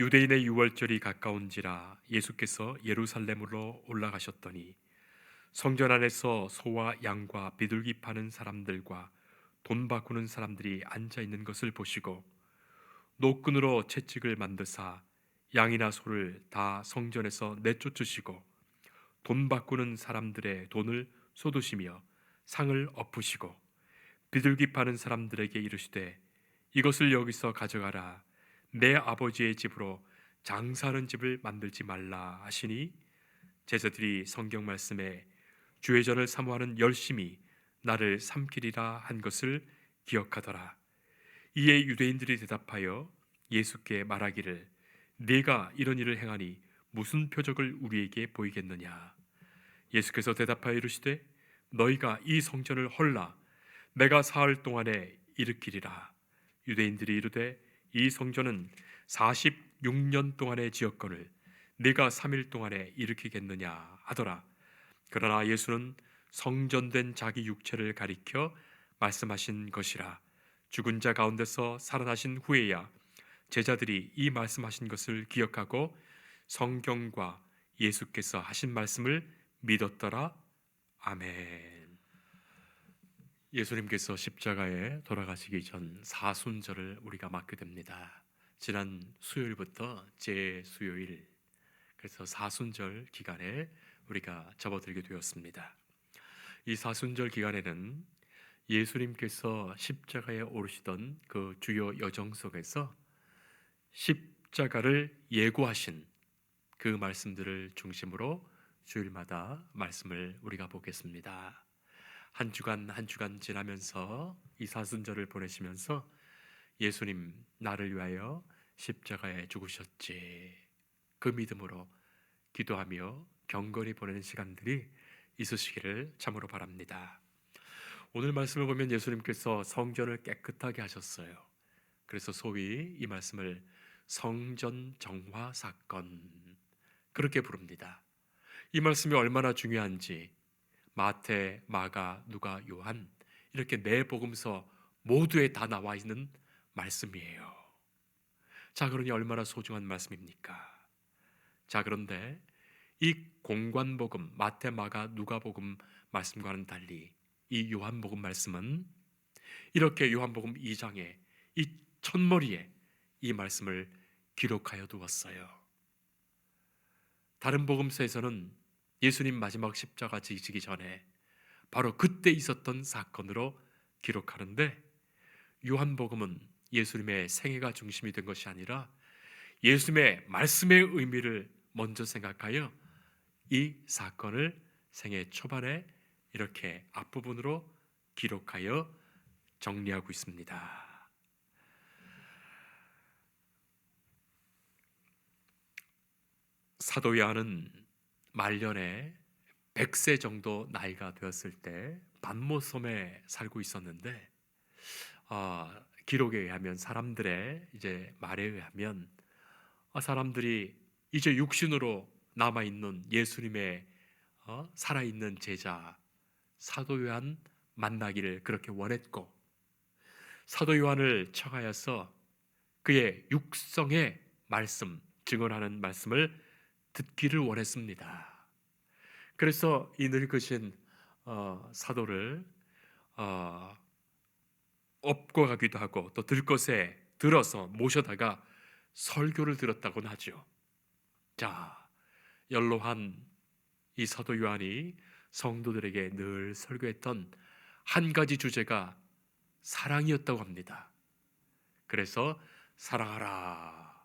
유대인의 유월절이 가까운지라 예수께서 예루살렘으로 올라가셨더니 성전 안에서 소와 양과 비둘기 파는 사람들과 돈 바꾸는 사람들이 앉아 있는 것을 보시고 노끈으로 채찍을 만드사 양이나 소를 다 성전에서 내쫓으시고 돈 바꾸는 사람들의 돈을 쏟으시며 상을 엎으시고 비둘기 파는 사람들에게 이르시되 이것을 여기서 가져가라. 내 아버지의 집으로 장사하는 집을 만들지 말라 하시니 제자들이 성경 말씀에 주의 전을 사모하는 열심이 나를 삼키리라 한 것을 기억하더라. 이에 유대인들이 대답하여 예수께 말하기를 네가 이런 일을 행하니 무슨 표적을 우리에게 보이겠느냐. 예수께서 대답하여 이르시되 너희가 이 성전을 헐라 내가 사흘 동안에 일으키리라. 유대인들이 이르되 이 성전은 46년 동안에 지었거늘 네가 3일 동안에 일으키겠느냐 하더라. 그러나 예수는 성전된 자기 육체를 가리켜 말씀하신 것이라. 죽은 자 가운데서 살아나신 후에야 제자들이 이 말씀하신 것을 기억하고 성경과 예수께서 하신 말씀을 믿었더라. 아멘. 예수님께서 십자가에 돌아가시기 전 사순절을 우리가 맞게 됩니다. 지난 수요일부터 제수요일, 그래서 사순절 기간에 우리가 접어들게 되었습니다. 이 사순절 기간에는 예수님께서 십자가에 오르시던 그 주요 여정 속에서 십자가를 예고하신 그 말씀들을 중심으로 주일마다 말씀을 우리가 보겠습니다. 한 주간 한 주간 지나면서 이 사순절을 보내시면서 예수님 나를 위하여 십자가에 죽으셨지, 그 믿음으로 기도하며 경건히 보내는 시간들이 있으시기를 참으로 바랍니다. 오늘 말씀을 보면 예수님께서 성전을 깨끗하게 하셨어요. 그래서 소위 이 말씀을 성전 정화 사건 그렇게 부릅니다. 이 말씀이 얼마나 중요한지 마태, 마가, 누가, 요한 이렇게 네 복음서 모두에 다 나와 있는 말씀이에요. 자, 그러니 얼마나 소중한 말씀입니까? 자, 그런데 이 공관복음 마태, 마가, 누가복음 말씀과는 달리 이 요한복음 말씀은 이렇게 요한복음 2장에 이 첫머리에 이 말씀을 기록하여 두었어요. 다른 복음서에서는 예수님 마지막 십자가 지시기 전에 바로 그때 있었던 사건으로 기록하는데 요한복음은 예수님의 생애가 중심이 된 것이 아니라 예수님의 말씀의 의미를 먼저 생각하여 이 사건을 생애 초반에 이렇게 앞부분으로 기록하여 정리하고 있습니다. 사도 요한은 말년에 100세 정도 나이가 되었을 때 반모섬에 살고 있었는데 기록에 의하면 사람들의 이제 말에 의하면 사람들이 이제 육신으로 남아 있는 예수님의 살아 있는 제자 사도 요한 만나기를 그렇게 원했고 사도 요한을 청하여서 그의 육성의 말씀 증언하는 말씀을 듣기를 원했습니다. 그래서 이 늙으신 사도를 업고 가기도 하고 또 들것에 들어서 모셔다가 설교를 들었다고는 하죠. 자, 연로한 이 사도 요한이 성도들에게 늘 설교했던 한 가지 주제가 사랑이었다고 합니다. 그래서 사랑하라,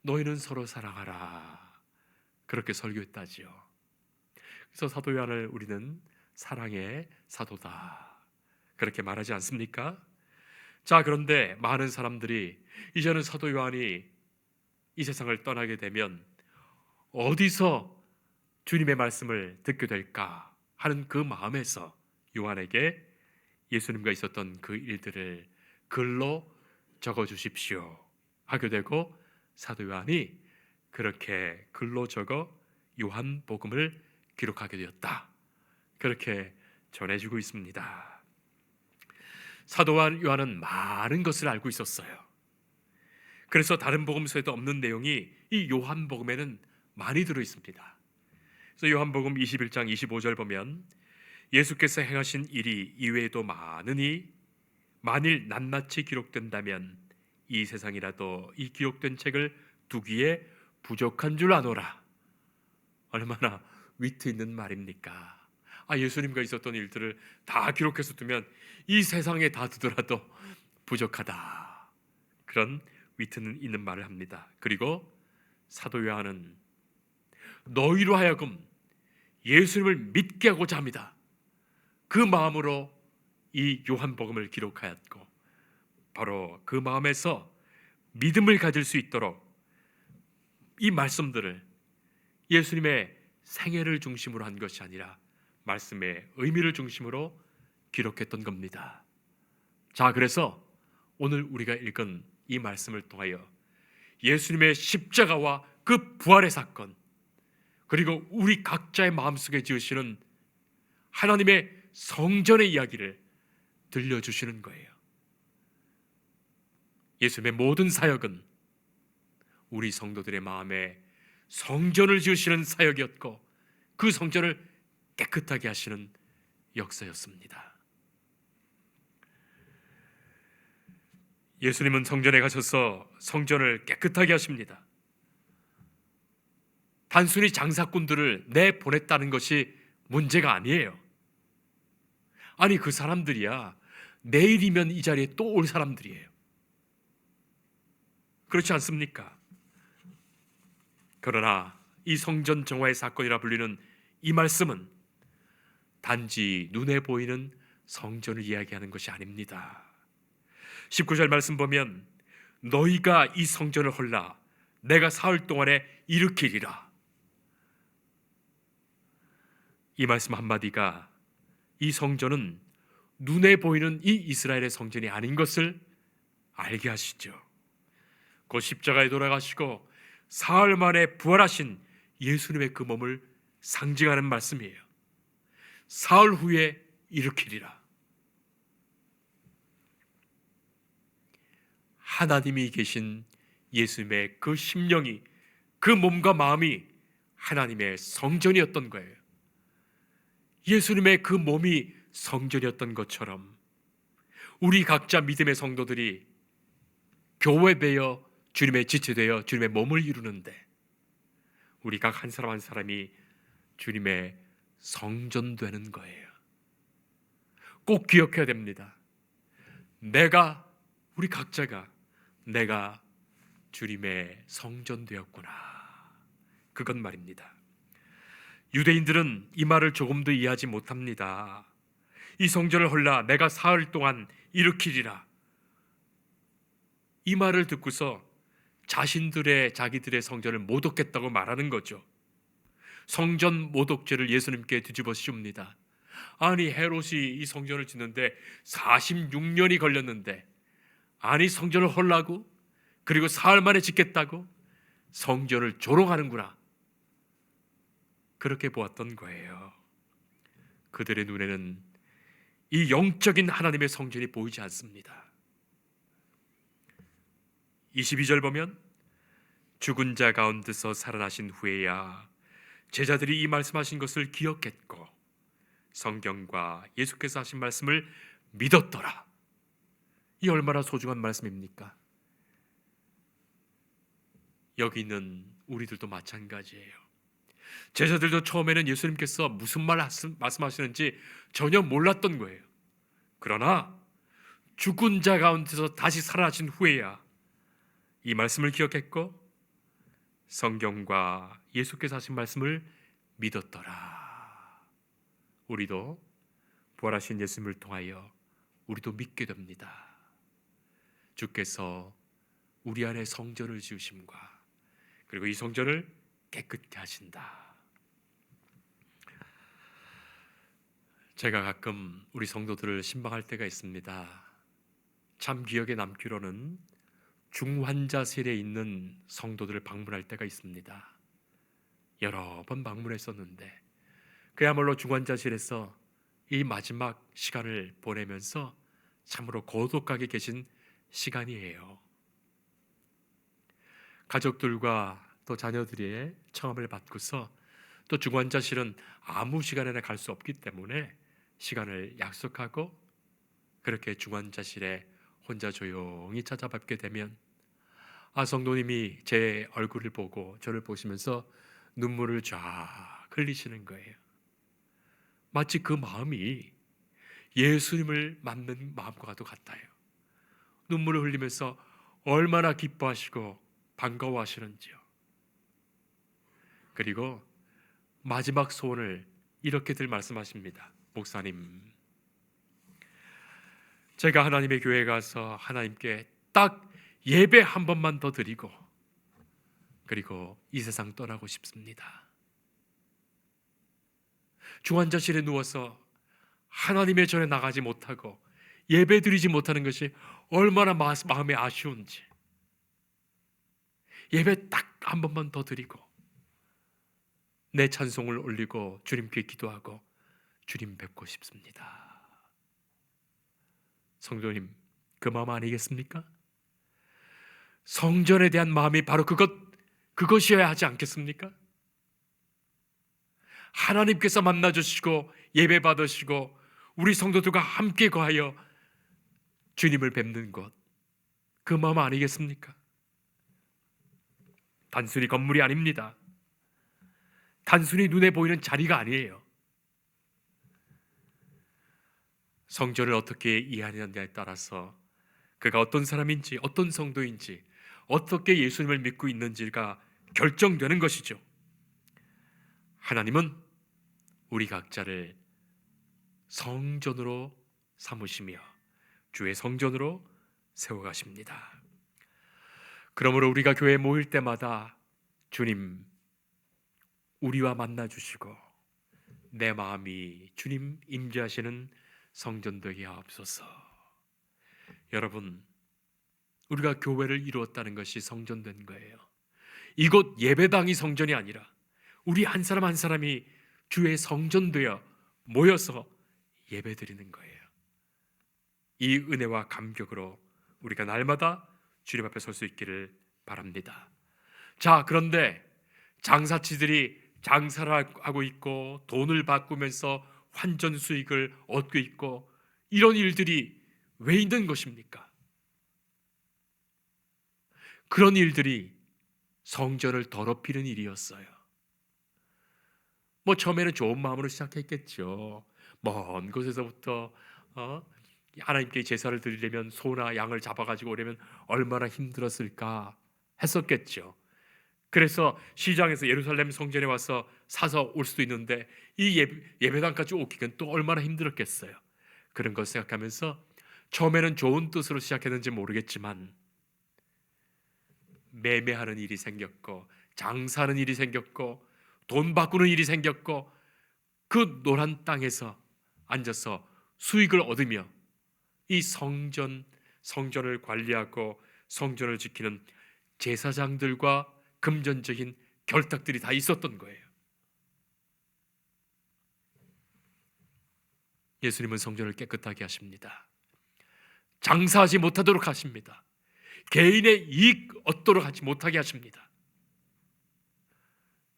너희는 서로 사랑하라, 그렇게 설교했다지요. 그래서 사도 요한을 우리는 사랑의 사도다 그렇게 말하지 않습니까? 자, 그런데 많은 사람들이 이제는 사도 요한이 이 세상을 떠나게 되면 어디서 주님의 말씀을 듣게 될까 하는 그 마음에서 요한에게 예수님과 있었던 그 일들을 글로 적어 주십시오 하게 되고 사도 요한이 그렇게 글로 적어 요한복음을 기록하게 되었다, 그렇게 전해지고 있습니다. 사도 요한은 많은 것을 알고 있었어요. 그래서 다른 복음서에도 없는 내용이 이 요한복음에는 많이 들어 있습니다. 그래서 요한복음 21장 25절 보면 예수께서 행하신 일이 이외에도 많으니 만일 낱낱이 기록된다면 이 세상이라도 이 기록된 책을 두기에 부족한 줄 아노라. 얼마나 위트 있는 말입니까? 예수님과 있었던 일들을 다 기록해서 두면 이 세상에 다 두더라도 부족하다. 그런 위트는 있는 말을 합니다. 그리고 사도 요한은 너희로 하여금 예수님을 믿게 하고자 합니다. 그 마음으로 이 요한복음을 기록하였고, 바로 그 마음에서 믿음을 가질 수 있도록 이 말씀들을 예수님의 생애를 중심으로 한 것이 아니라 말씀의 의미를 중심으로 기록했던 겁니다. 자, 그래서 오늘 우리가 읽은 이 말씀을 통하여 예수님의 십자가와 그 부활의 사건, 그리고 우리 각자의 마음속에 지으시는 하나님의 성전의 이야기를 들려주시는 거예요. 예수님의 모든 사역은 우리 성도들의 마음에 성전을 지으시는 사역이었고, 그 성전을 깨끗하게 하시는 역사였습니다. 예수님은 성전에 가셔서 성전을 깨끗하게 하십니다. 단순히 장사꾼들을 내보냈다는 것이 문제가 아니에요. 그 사람들이야 내일이면 이 자리에 또 올 사람들이에요. 그렇지 않습니까? 그러나 이 성전 정화의 사건이라 불리는 이 말씀은 단지 눈에 보이는 성전을 이야기하는 것이 아닙니다. 19절 말씀 보면 너희가 이 성전을 헐라 내가 사흘 동안에 일으키리라. 이 말씀 한마디가 이 성전은 눈에 보이는 이 이스라엘의 성전이 아닌 것을 알게 하시죠. 곧 십자가에 돌아가시고 사흘 만에 부활하신 예수님의 그 몸을 상징하는 말씀이에요. 사흘 후에 일으키리라. 하나님이 계신 예수님의 그 심령이, 그 몸과 마음이 하나님의 성전이었던 거예요. 예수님의 그 몸이 성전이었던 것처럼 우리 각자 믿음의 성도들이 교회되어 주님의 지체되어 주님의 몸을 이루는데 우리 각 한 사람 한 사람이 주님의 성전 되는 거예요. 꼭 기억해야 됩니다. 우리 각자가 내가 주님의 성전 되었구나. 그건 말입니다. 유대인들은 이 말을 조금도 이해하지 못합니다. 이 성전을 헐라 내가 사흘 동안 일으키리라. 이 말을 듣고서 자기들의 성전을 모독했다고 말하는 거죠. 성전 모독죄를 예수님께 뒤집어 씌웁니다. 헤롯이 이 성전을 짓는데 46년이 걸렸는데 성전을 헐라고? 그리고 사흘 만에 짓겠다고? 성전을 조롱하는구나. 그렇게 보았던 거예요. 그들의 눈에는 이 영적인 하나님의 성전이 보이지 않습니다. 22절 보면 죽은 자 가운데서 살아나신 후에야 제자들이 이 말씀하신 것을 기억했고 성경과 예수께서 하신 말씀을 믿었더라. 이 얼마나 소중한 말씀입니까? 여기 있는 우리들도 마찬가지예요. 제자들도 처음에는 예수님께서 무슨 말씀하시는지 전혀 몰랐던 거예요. 그러나 죽은 자 가운데서 다시 살아나신 후에야 이 말씀을 기억했고 성경과 예수께서 하신 말씀을 믿었더라. 우리도 부활하신 예수님을 통하여 우리도 믿게 됩니다. 주께서 우리 안에 성전을 지으심과 그리고 이 성전을 깨끗게 하신다. 제가 가끔 우리 성도들을 신방할 때가 있습니다. 참 기억에 남기로는 중환자실에 있는 성도들을 방문할 때가 있습니다. 여러 번 방문했었는데 그야말로 중환자실에서 이 마지막 시간을 보내면서 참으로 고독하게 계신 시간이에요. 가족들과 또 자녀들의 청함을 받고서 또 중환자실은 아무 시간에나 갈 수 없기 때문에 시간을 약속하고 그렇게 중환자실에 혼자 조용히 찾아뵙게 되면 성도님이 제 얼굴을 보고 저를 보시면서 눈물을 쫙 흘리시는 거예요. 마치 그 마음이 예수님을 맞는 마음과도 같아요. 눈물을 흘리면서 얼마나 기뻐하시고 반가워하시는지요. 그리고 마지막 소원을 이렇게들 말씀하십니다. 목사님, 제가 하나님의 교회에 가서 하나님께 딱 예배 한 번만 더 드리고 그리고 이 세상 떠나고 싶습니다. 중환자실에 누워서 하나님의 전에 나가지 못하고 예배 드리지 못하는 것이 얼마나 마음에 아쉬운지 예배 딱 한 번만 더 드리고 내 찬송을 올리고 주님께 기도하고 주님 뵙고 싶습니다. 성도님, 그 마음 아니겠습니까? 성전에 대한 마음이 바로 그것이어야 하지 않겠습니까? 하나님께서 만나주시고 예배 받으시고 우리 성도들과 함께 거하여 주님을 뵙는 것, 그 마음 아니겠습니까? 단순히 건물이 아닙니다. 단순히 눈에 보이는 자리가 아니에요. 성전을 어떻게 이해하느냐에 따라서 그가 어떤 사람인지, 어떤 성도인지, 어떻게 예수님을 믿고 있는지가 결정되는 것이죠. 하나님은 우리 각자를 성전으로 삼으시며 주의 성전으로 세워가십니다. 그러므로 우리가 교회에 모일 때마다 주님, 우리와 만나주시고 내 마음이 주님 임재하시는 성전 되게 하옵소서. 여러분, 우리가 교회를 이루었다는 것이 성전된 거예요. 이곳 예배당이 성전이 아니라 우리 한 사람 한 사람이 주의 성전 되어 모여서 예배드리는 거예요. 이 은혜와 감격으로 우리가 날마다 주님 앞에 설 수 있기를 바랍니다. 자, 그런데 장사치들이 장사를 하고 있고 돈을 바꾸면서 환전 수익을 얻고 있고 이런 일들이 왜 있는 것입니까? 그런 일들이 성전을 더럽히는 일이었어요. 처음에는 좋은 마음으로 시작했겠죠. 먼 곳에서부터 하나님께 제사를 드리려면 소나 양을 잡아가지고 오려면 얼마나 힘들었을까 했었겠죠. 그래서 시장에서 예루살렘 성전에 와서 사서 올 수도 있는데 이 예배당까지 오기는 또 얼마나 힘들었겠어요. 그런 걸 생각하면서 처음에는 좋은 뜻으로 시작했는지 모르겠지만 매매하는 일이 생겼고 장사하는 일이 생겼고 돈 바꾸는 일이 생겼고 그 노란 땅에서 앉아서 수익을 얻으며 이 성전을 관리하고 성전을 지키는 제사장들과 금전적인 결탁들이 다 있었던 거예요. 예수님은 성전을 깨끗하게 하십니다. 장사하지 못하도록 하십니다. 개인의 이익 얻도록 하지 못하게 하십니다.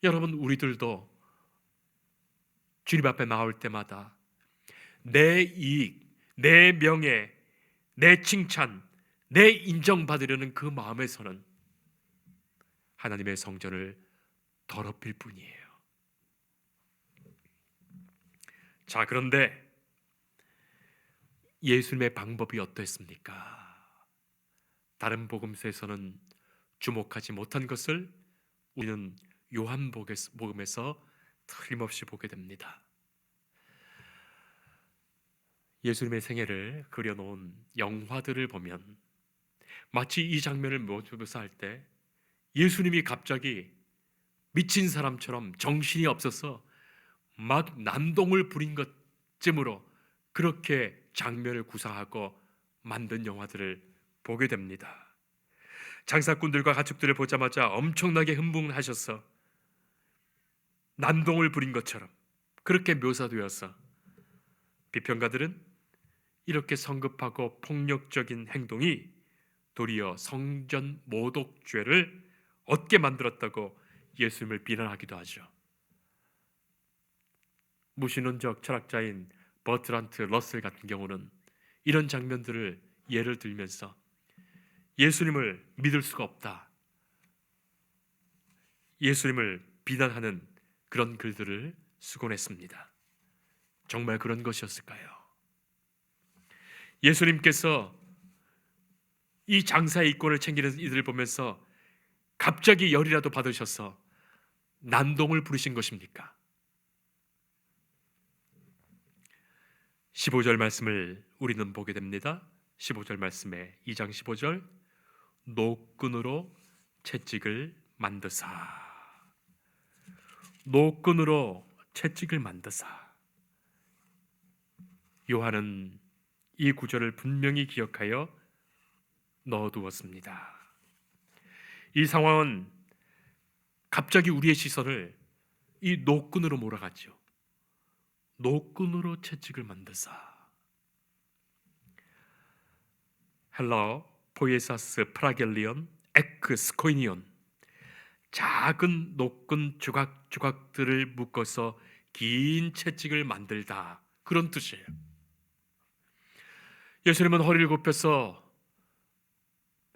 여러분, 우리들도 주님 앞에 나올 때마다 내 이익, 내 명예, 내 칭찬, 내 인정받으려는 그 마음에서는 하나님의 성전을 더럽힐 뿐이에요. 자, 그런데 예수님의 방법이 어땠습니까? 다른 복음서에서는 주목하지 못한 것을 우리는 요한복음에서 틀림없이 보게 됩니다. 예수님의 생애를 그려놓은 영화들을 보면 마치 이 장면을 묘사할 때 예수님이 갑자기 미친 사람처럼 정신이 없어서 막 난동을 부린 것쯤으로 그렇게 장면을 구상하고 만든 영화들을 보게 됩니다. 장사꾼들과 가축들을 보자마자 엄청나게 흥분하셔서 난동을 부린 것처럼 그렇게 묘사되어서 비평가들은 이렇게 성급하고 폭력적인 행동이 도리어 성전 모독죄를 얻게 만들었다고 예수님을 비난하기도 하죠. 무신론적 철학자인 버트란트 러셀 같은 경우는 이런 장면들을 예를 들면서 예수님을 믿을 수가 없다, 예수님을 비난하는 그런 글들을 쓰곤 했습니다. 정말 그런 것이었을까요? 예수님께서 이 장사의 이권을 챙기는 이들을 보면서 갑자기 열이라도 받으셔서 난동을 부리신 것입니까? 15절 말씀을 우리는 보게 됩니다. 15절 말씀에 2장 15절, 노끈으로 채찍을 만드사. 노끈으로 채찍을 만드사. 요한은 이 구절을 분명히 기억하여 넣어두었습니다. 이 상황은 갑자기 우리의 시선을 이 노끈으로 몰아갔죠. 노끈으로 채찍을 만드사. 헬라어 포이에사스 프라겔리온 엑스코이니온, 작은 노끈 조각들을 묶어서 긴 채찍을 만들다, 그런 뜻이에요. 예수님은 허리를 굽혀서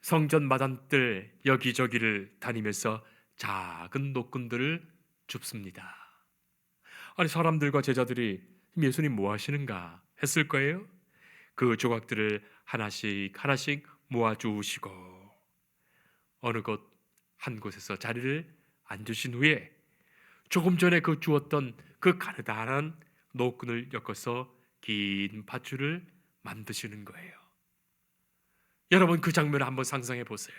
성전 마당들 여기저기를 다니면서 작은 노끈들을 줍습니다. 아니, 사람들과 제자들이 예수님 뭐 하시는가 했을 거예요. 그 조각들을 하나씩 하나씩 모아주시고 어느 곳 한 곳에서 자리를 앉으신 후에 조금 전에 그 주었던 그 가느다란 노끈을 엮어서 긴 밧줄을 만드시는 거예요. 여러분, 그 장면을 한번 상상해 보세요.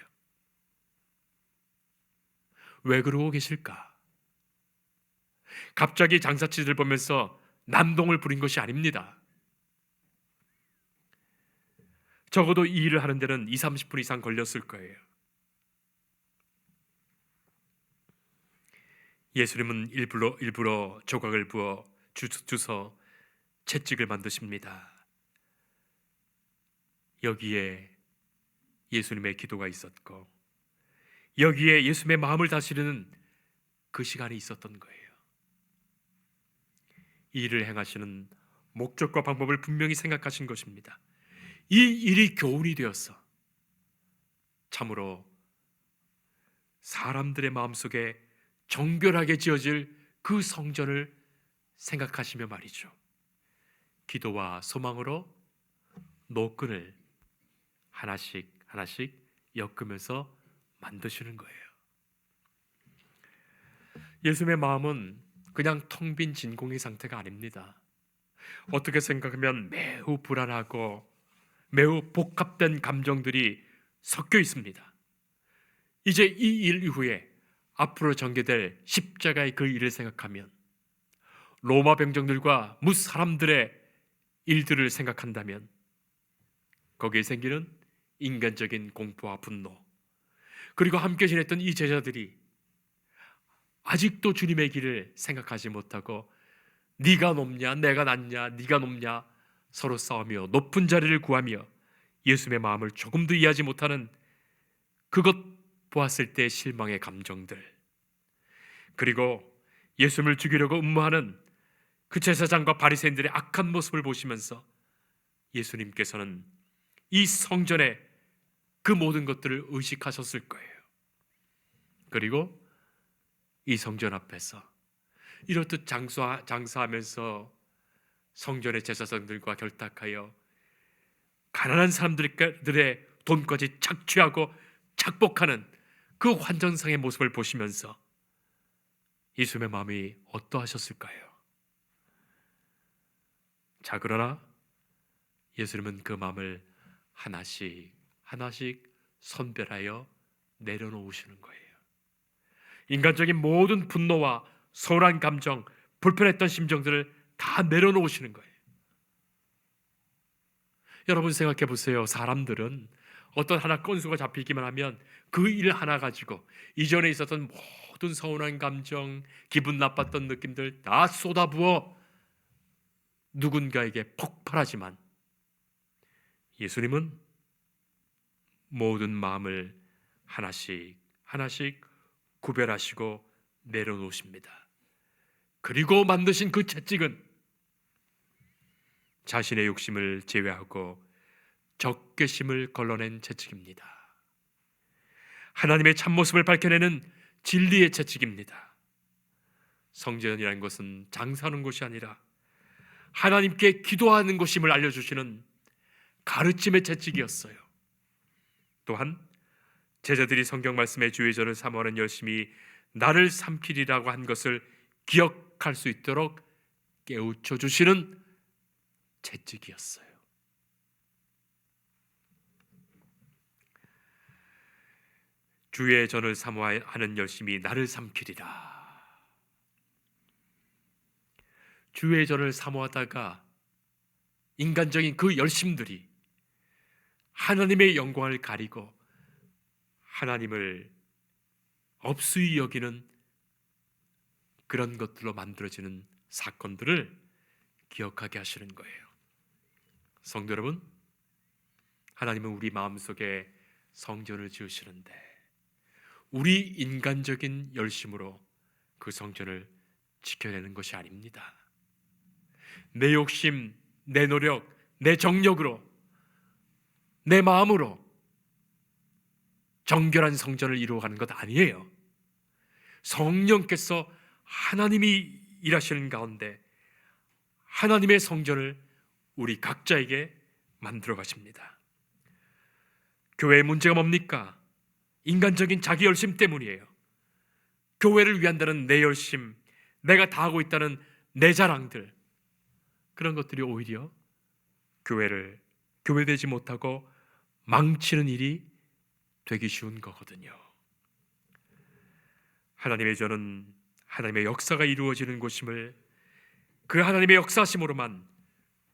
왜 그러고 계실까? 갑자기 장사치들 보면서 난동을 부린 것이 아닙니다. 적어도 이 일을 하는 데는 20-30분 이상 걸렸을 거예요. 예수님은 일부러 조각을 부어 주서 채찍을 만드십니다. 여기에 예수님의 기도가 있었고, 여기에 예수님의 마음을 다스리는 그 시간이 있었던 거예요. 이 일을 행하시는 목적과 방법을 분명히 생각하신 것입니다. 이 일이 교훈이 되어서 참으로 사람들의 마음속에 정결하게 지어질 그 성전을 생각하시며 말이죠, 기도와 소망으로 노끈을 하나씩 하나씩 엮으면서 만드시는 거예요. 예수님의 마음은 그냥 텅 빈 진공의 상태가 아닙니다. 어떻게 생각하면 매우 불안하고 매우 복합된 감정들이 섞여 있습니다. 이제 이 일 이후에 앞으로 전개될 십자가의 그 일을 생각하면, 로마 병정들과 무사람들의 일들을 생각한다면 거기에 생기는 인간적인 공포와 분노, 그리고 함께 지냈던 이 제자들이 아직도 주님의 길을 생각하지 못하고 네가 높냐 내가 낮냐 네가 높냐 서로 싸우며 높은 자리를 구하며 예수님의 마음을 조금도 이해하지 못하는 그것 보았을 때 실망의 감정들, 그리고 예수님을 죽이려고 음모하는 그 제사장과 바리새인들의 악한 모습을 보시면서 예수님께서는 이 성전의 그 모든 것들을 의식하셨을 거예요. 그리고 이 성전 앞에서 이렇듯 장사하면서 성전의 제사장들과 결탁하여 가난한 사람들의 돈까지 착취하고 착복하는 그 환전상의 모습을 보시면서 예수님의 마음이 어떠하셨을까요? 자, 그러나 예수님은 그 마음을 하나씩 하나씩 선별하여 내려놓으시는 거예요. 인간적인 모든 분노와 서운한 감정, 불편했던 심정들을 다 내려놓으시는 거예요. 여러분 생각해 보세요. 사람들은 어떤 하나 건수가 잡히기만 하면 그 일 하나 가지고 이전에 있었던 모든 서운한 감정, 기분 나빴던 느낌들 다 쏟아부어 누군가에게 폭발하지만, 예수님은 모든 마음을 하나씩 하나씩 구별하시고 내려놓으십니다. 그리고 만드신 그 채찍은 자신의 욕심을 제외하고 적개심을 걸러낸 채찍입니다. 하나님의 참모습을 밝혀내는 진리의 채찍입니다. 성전이라는 것은 장사하는 곳이 아니라 하나님께 기도하는 곳임을 알려주시는 가르침의 채찍이었어요. 또한 제자들이 성경 말씀의 주의 전을 사모하는 열심이 나를 삼키리라고 한 것을 기억할 수 있도록 깨우쳐 주시는 채찍이었어요. 주의 전을 사모하는 열심이 나를 삼키리라. 주의 전을 사모하다가 인간적인 그 열심들이 하나님의 영광을 가리고 하나님을 업수히 여기는 그런 것들로 만들어지는 사건들을 기억하게 하시는 거예요. 성도 여러분, 하나님은 우리 마음속에 성전을 지으시는데 우리 인간적인 열심으로 그 성전을 지켜내는 것이 아닙니다. 내 욕심, 내 노력, 내 정력으로, 내 마음으로 정결한 성전을 이루어가는 것 아니에요. 성령께서 하나님이 일하시는 가운데 하나님의 성전을 우리 각자에게 만들어 가십니다. 교회의 문제가 뭡니까? 인간적인 자기 열심 때문이에요. 교회를 위한다는 내 열심, 내가 다 하고 있다는 내 자랑들, 그런 것들이 오히려 교회를 교회되지 못하고 망치는 일이 되기 쉬운 거거든요. 하나님의 전은 하나님의 역사가 이루어지는 곳임을, 그 하나님의 역사심으로만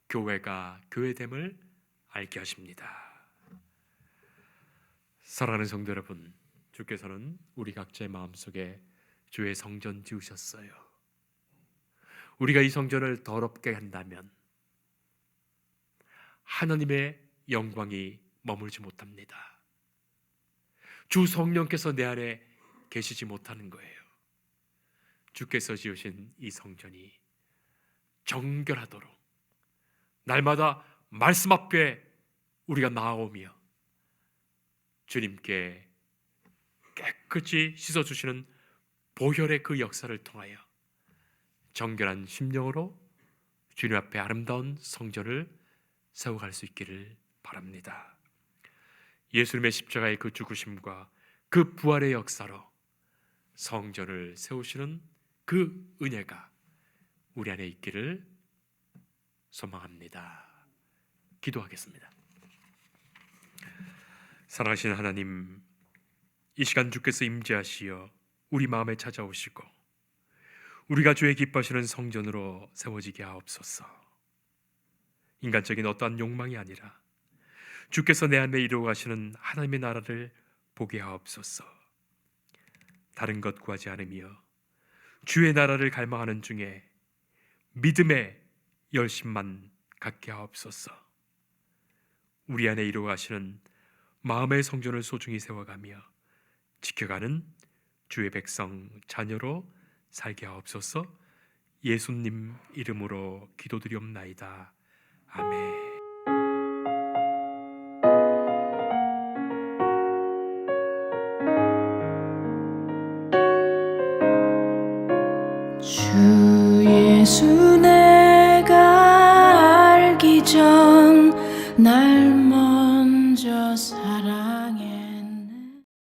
교회가 교회됨을 알게 하십니다. 사랑하는 성도 여러분, 주께서는 우리 각자의 마음속에 주의 성전 지으셨어요. 우리가 이 성전을 더럽게 한다면 하나님의 영광이 머물지 못합니다. 주 성령께서 내 안에 계시지 못하는 거예요. 주께서 지으신 이 성전이 정결하도록 날마다 말씀 앞에 우리가 나아오며 주님께 깨끗이 씻어주시는 보혈의 그 역사를 통하여 정결한 심령으로 주님 앞에 아름다운 성전을 세워갈 수 있기를 바랍니다. 예수님의 십자가의 그 죽으심과 그 부활의 역사로 성전을 세우시는 그 은혜가 우리 안에 있기를 소망합니다. 기도하겠습니다. 사랑하시는 하나님, 이 시간 주께서 임재하시어 우리 마음에 찾아오시고 우리가 주의 기뻐하시는 성전으로 세워지게 하옵소서. 인간적인 어떠한 욕망이 아니라 주께서 내 안에 이루어 가시는 하나님의 나라를 보게 하옵소서. 다른 것 구하지 않으며 주의 나라를 갈망하는 중에 믿음의 열심만 갖게 하옵소서. 우리 안에 이루어 가시는 마음의 성전을 소중히 세워가며 지켜가는 주의 백성 자녀로 살게 하옵소서. 예수님 이름으로 기도드리옵나이다. 아멘. 주 예수 내가 알기 전 날